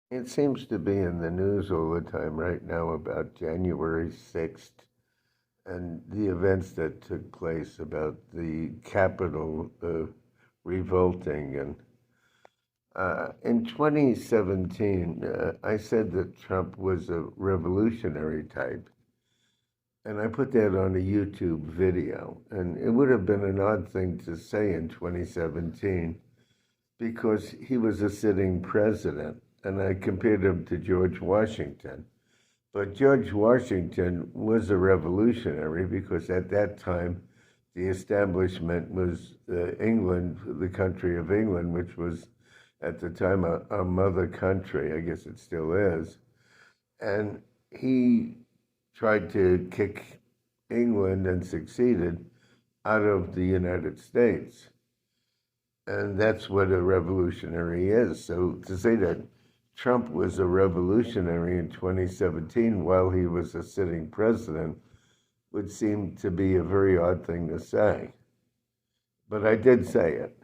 It seems to be in the news all the time right now about January 6th and the events that took place about the Capitol revolting. And in 2017, I said that Trump was a revolutionary type. And I put that on a YouTube video. And it would have been an odd thing to say in 2017 because he was a sitting president. And I compared him to George Washington. But George Washington was a revolutionary because at that time, the establishment was England, the country of England, which was at the time a mother country. I guess it still is. And he tried to kick England and succeeded out of the United States. And that's what a revolutionary is. So to say that Trump was a revolutionary in 2017 while he was a sitting president would seem to be a very odd thing to say. But I did say it.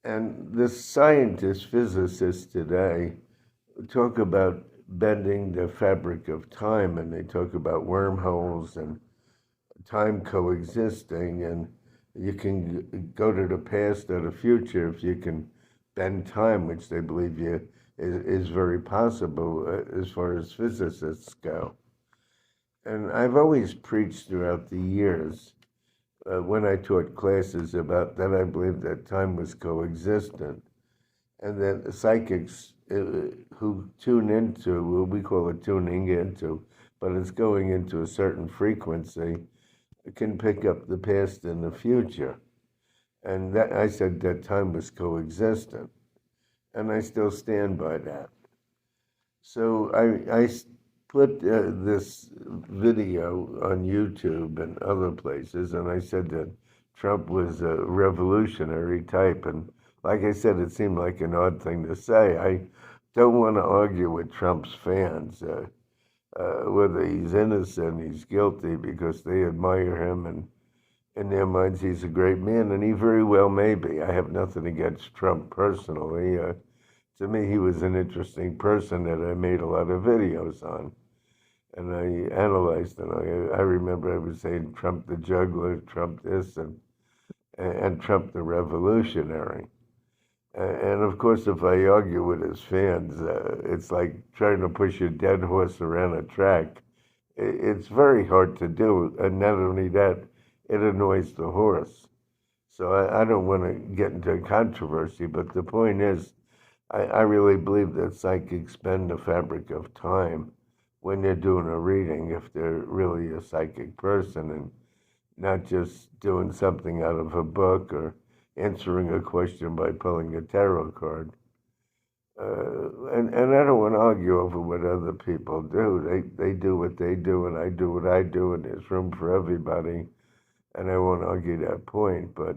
And the scientists, physicists today talk about bending the fabric of time, and they talk about wormholes and time coexisting, and you can go to the past or the future if you can bend time, which they believe is very possible as far as physicists go. And I've always preached throughout the years when I taught classes about that I believe that time was coexistent and that the psychics who tune into, well, we call it tuning into, but it's going into a certain frequency, can pick up the past and the future. And that I said that time was coexistent. And I still stand by that. So I put this video on YouTube and other places, and I said that Trump was a revolutionary type. And like I said, it seemed like an odd thing to say. I don't want to argue with Trump's fans, whether he's innocent, he's guilty, because they admire him, and in their minds, he's a great man, and he very well may be. I have nothing against Trump personally. To me, he was an interesting person that I made a lot of videos on. And I analyzed them. I remember I was saying Trump the juggler, Trump this, and Trump the revolutionary. And of course, if I argue with his fans, it's like trying to push a dead horse around a track. It's very hard to do. And not only that, it annoys the horse. So I don't want to get into controversy, but the point is, I really believe that psychics bend the fabric of time when they're doing a reading, if they're really a psychic person and not just doing something out of a book or answering a question by pulling a tarot card. And I don't want to argue over what other people do. They do what they do, and I do what I do, and there's room for everybody. And I won't argue that point, but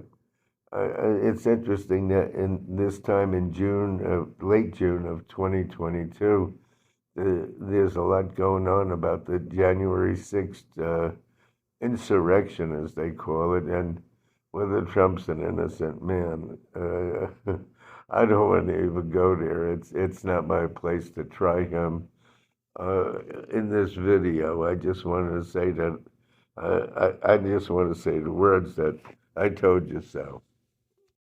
it's interesting that in this time in June, late June of 2022, there's a lot going on about the January 6th insurrection, as they call it, and whether Trump's an innocent man. I don't want to even go there. It's not my place to try him. In this video, I just wanted to say that I just want to say the words that I told you so.